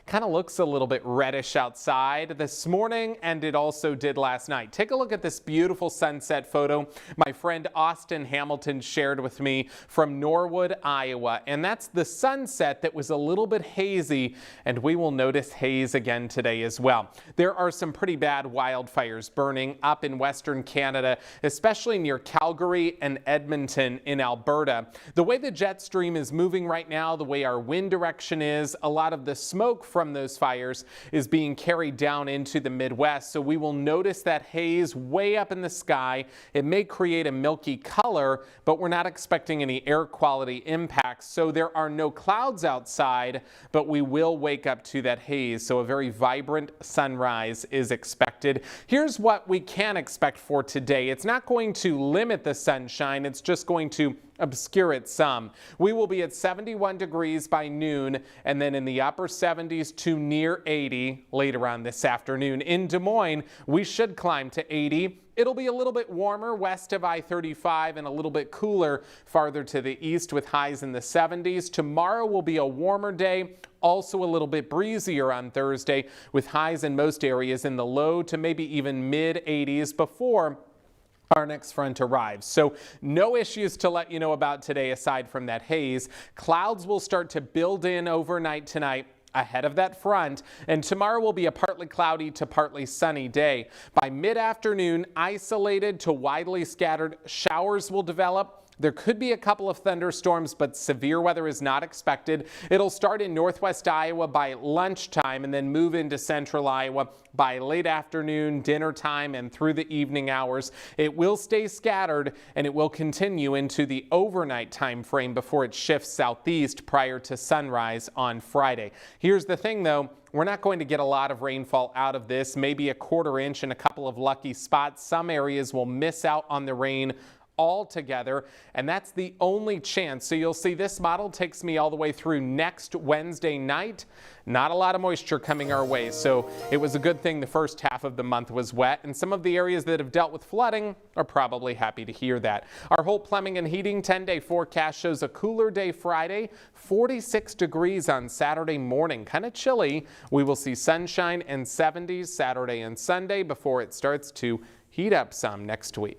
Kind of looks a little bit reddish outside this morning, and it also did last night. Take a look at this beautiful sunset photo my friend Austin Hamilton shared with me from Norwood, Iowa. And that's the sunset that was a little bit hazy, and we will notice haze again today as well. There are some pretty bad wildfires burning up in Western Canada, especially near Calgary and Edmonton in Alberta. The way the jet stream is moving right now, the way our wind direction is, a lot of the smoke from those fires is being carried down into the Midwest. So we will notice that haze way up in the sky. It may create a milky color, but we're not expecting any air quality impacts. So there are no clouds outside, but we will wake up to that haze. So a very vibrant sunrise is expected. Here's what we can expect for today. It's not going to limit the sunshine. It's just going to obscure it some. We will be at 71 degrees by noon, and then in the upper 70s to near 80 later on this afternoon. In Des Moines, we should climb to 80. It'll be a little bit warmer west of I-35 and a little bit cooler farther to the east with highs in the 70s. Tomorrow will be a warmer day. Also a little bit breezier on Thursday with highs in most areas in the low to maybe even mid 80s before our next front arrives. So no issues to let you know about today aside from that haze. Clouds will start to build in overnight tonight ahead of that front, and tomorrow will be a partly cloudy to partly sunny day. By mid-afternoon, isolated to widely scattered showers will develop. There could be a couple of thunderstorms, but severe weather is not expected. It'll start in northwest Iowa by lunchtime and then move into central Iowa by late afternoon, dinner time, and through the evening hours. It will stay scattered, and it will continue into the overnight time frame before it shifts southeast prior to sunrise on Friday. Here's the thing, though. We're not going to get a lot of rainfall out of this, maybe a quarter inch in a couple of lucky spots. Some areas will miss out on the rain altogether, and that's the only chance. So you'll see this model takes me all the way through next Wednesday night. Not a lot of moisture coming our way, so it was a good thing the first half of the month was wet, and some of the areas that have dealt with flooding are probably happy to hear that. Our Holt Plumbing and Heating 10-day forecast shows a cooler day Friday, 46 degrees on Saturday morning, kind of chilly. We will see sunshine and 70s Saturday and Sunday before it starts to heat up some next week.